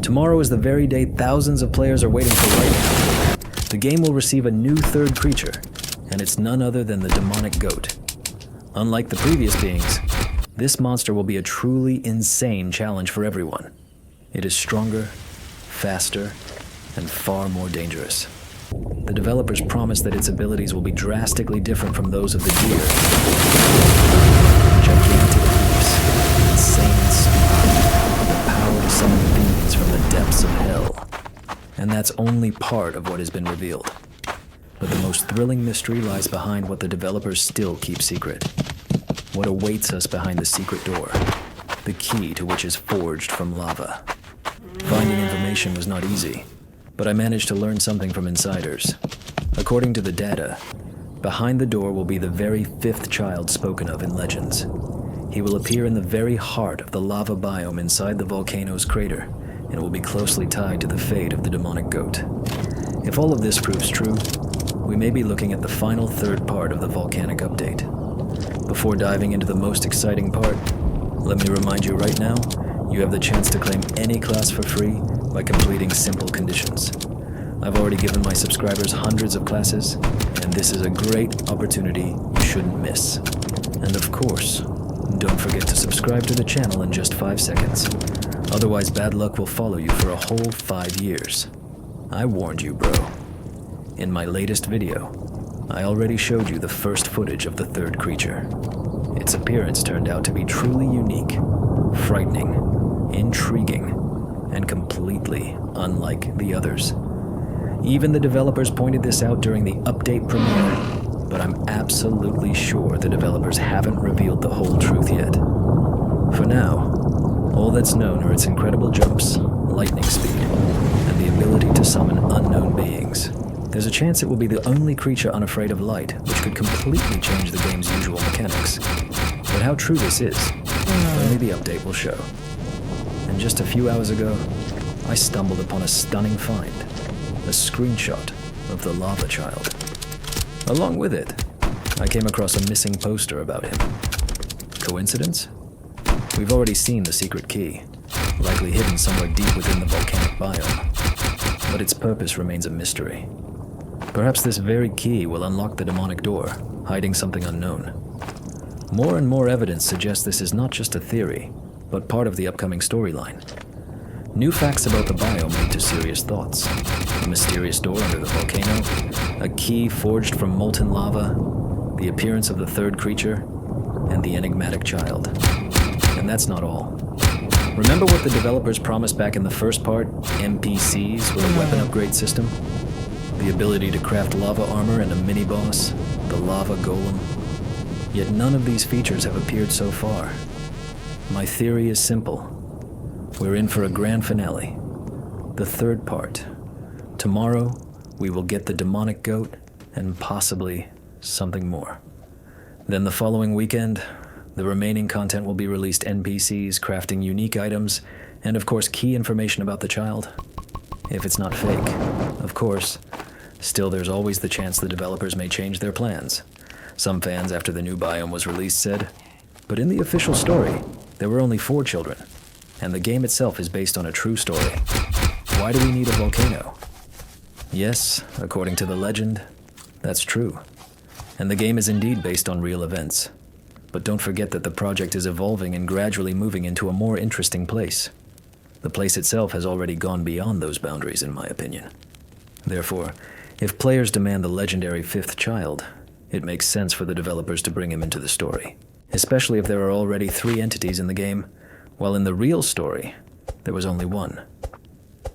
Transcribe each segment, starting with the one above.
Tomorrow is the very day thousands of players are waiting for right now. The game will receive a new third creature, and it's none other than the demonic goat. Unlike the previous beings, this monster will be a truly insane challenge for everyone. It is stronger, faster, and far more dangerous. The developers promise that its abilities will be drastically different from those of the deer. Gigantic leaps, insane speed, the power to summon fiends from the depths of hell. And that's only part of what has been revealed. But the most thrilling mystery lies behind what the developers still keep secret. What awaits us behind the secret door, the key to which is forged from lava. Finding information was not easy, but I managed to learn something from insiders. According to the data, behind the door will be the very fifth child spoken of in legends. He will appear in the very heart of the lava biome inside the volcano's crater, and will be closely tied to the fate of the demonic goat. If all of this proves true, we may be looking at the final third part of the volcanic update. Before diving into the most exciting part, let me remind you right now, you have the chance to claim any class for free by completing simple conditions. I've already given my subscribers hundreds of classes, and this is a great opportunity you shouldn't miss. And of course, don't forget to subscribe to the channel in just 5 seconds. Otherwise, bad luck will follow you for a whole 5 years. I warned you, bro. In my latest video, I already showed you the first footage of the third creature. Its appearance turned out to be truly unique, frightening, intriguing, and completely unlike the others. Even the developers pointed this out during the update premiere, but I'm absolutely sure the developers haven't revealed the whole truth yet. For now, all that's known are its incredible jumps, lightning speed, and the ability to summon unknown beings. There's a chance it will be the only creature unafraid of light, which could completely change the game's usual mechanics. But how true this is, only the update will show. And just a few hours ago, I stumbled upon a stunning find, a screenshot of the lava child. Along with it, I came across a missing poster about him. Coincidence? We've already seen the secret key, likely hidden somewhere deep within the volcanic biome, but its purpose remains a mystery. Perhaps this very key will unlock the demonic door, hiding something unknown. More and more evidence suggests this is not just a theory, but part of the upcoming storyline. New facts about the biome lead to serious thoughts. A mysterious door under the volcano, a key forged from molten lava, the appearance of the third creature, and the enigmatic child. And that's not all. Remember what the developers promised back in the first part, NPCs with a weapon upgrade system? The ability to craft lava armor and a mini-boss, the lava golem. Yet none of these features have appeared so far. My theory is simple. We're in for a grand finale. The third part. Tomorrow, we will get the demonic goat and possibly something more. Then the following weekend, the remaining content will be released NPCs, crafting unique items, and of course key information about the child. If it's not fake, of course. Still, there's always the chance the developers may change their plans. Some fans after the new biome was released said, but in the official story, there were only 4 children, and the game itself is based on a true story. Why do we need a volcano? Yes, according to the legend, that's true. And the game is indeed based on real events. But don't forget that the project is evolving and gradually moving into a more interesting place. The place itself has already gone beyond those boundaries, in my opinion. Therefore, if players demand the legendary 5th child, it makes sense for the developers to bring him into the story. Especially if there are already 3 entities in the game, while in the real story, there was only 1.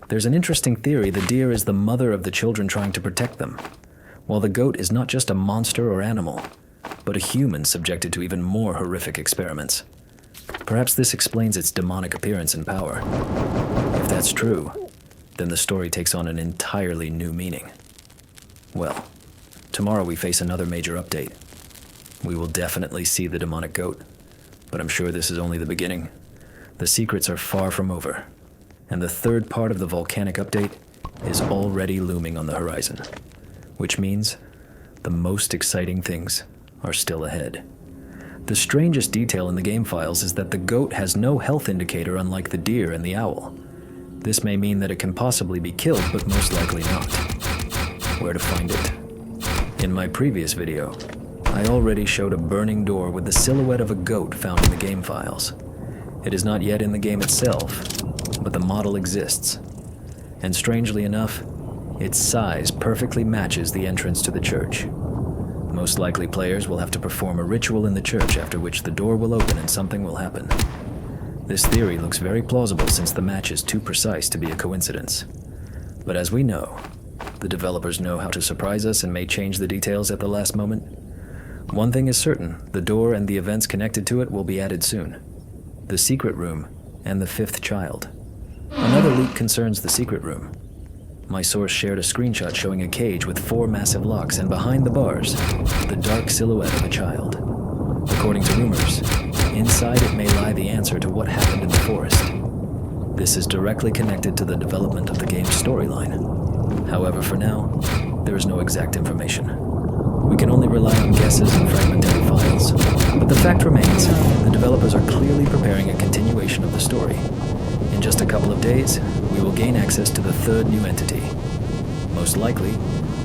There's an interesting theory the deer is the mother of the children trying to protect them, while the goat is not just a monster or animal, but a human subjected to even more horrific experiments. Perhaps this explains its demonic appearance and power. If that's true, then the story takes on an entirely new meaning. Well, tomorrow we face another major update. We will definitely see the demonic goat, but I'm sure this is only the beginning. The secrets are far from over, and the third part of the volcanic update is already looming on the horizon, which means the most exciting things are still ahead. The strangest detail in the game files is that the goat has no health indicator unlike the deer and the owl. This may mean that it can possibly be killed, but most likely not. Where to find it? In my previous video, I already showed a burning door with the silhouette of a goat found in the game files. It is not yet in the game itself, but the model exists. And strangely enough, its size perfectly matches the entrance to the church. Most likely players will have to perform a ritual in the church, after which the door will open and something will happen. This theory looks very plausible since the match is too precise to be a coincidence. But as we know, the developers know how to surprise us and may change the details at the last moment. One thing is certain, the door and the events connected to it will be added soon. The secret room and the fifth child. Another leak concerns the secret room. My source shared a screenshot showing a cage with 4 massive locks, and behind the bars, the dark silhouette of a child. According to rumors, inside it may lie the answer to what happened in the forest. This is directly connected to the development of the game's storyline. However, for now, there is no exact information. We can only rely on guesses and fragmentary files. But the fact remains, the developers are clearly preparing a continuation of the story. In just a couple of days, we will gain access to the third new entity. Most likely,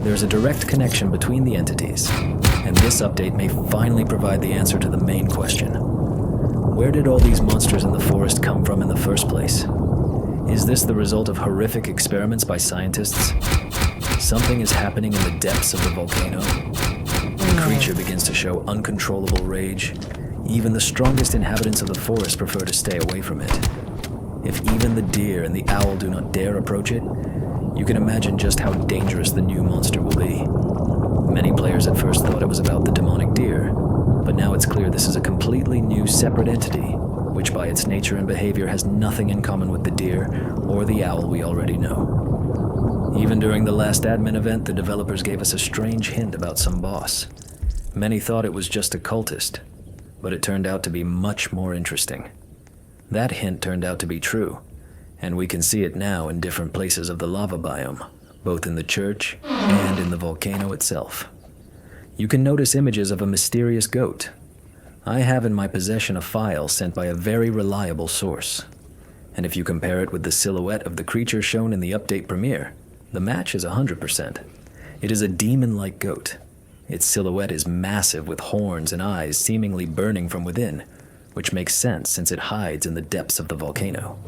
there is a direct connection between the entities, and this update may finally provide the answer to the main question. Where did all these monsters in the forest come from in the first place? Is this the result of horrific experiments by scientists? Something is happening in the depths of the volcano. The creature begins to show uncontrollable rage. Even the strongest inhabitants of the forest prefer to stay away from it. If even the deer and the owl do not dare approach it, you can imagine just how dangerous the new monster will be. Many players at first thought it was about the demonic deer, but now it's clear this is a completely new separate entity, which by its nature and behavior has nothing in common with the deer or the owl we already know. Even during the last admin event, the developers gave us a strange hint about some boss. Many thought it was just a cultist, but it turned out to be much more interesting. That hint turned out to be true, and we can see it now in different places of the lava biome, both in the church and in the volcano itself. You can notice images of a mysterious goat. I have in my possession a file sent by a very reliable source, and if you compare it with the silhouette of the creature shown in the update premiere, the match is 100%. It is a demon-like goat. Its silhouette is massive with horns and eyes seemingly burning from within, which makes sense since it hides in the depths of the volcano.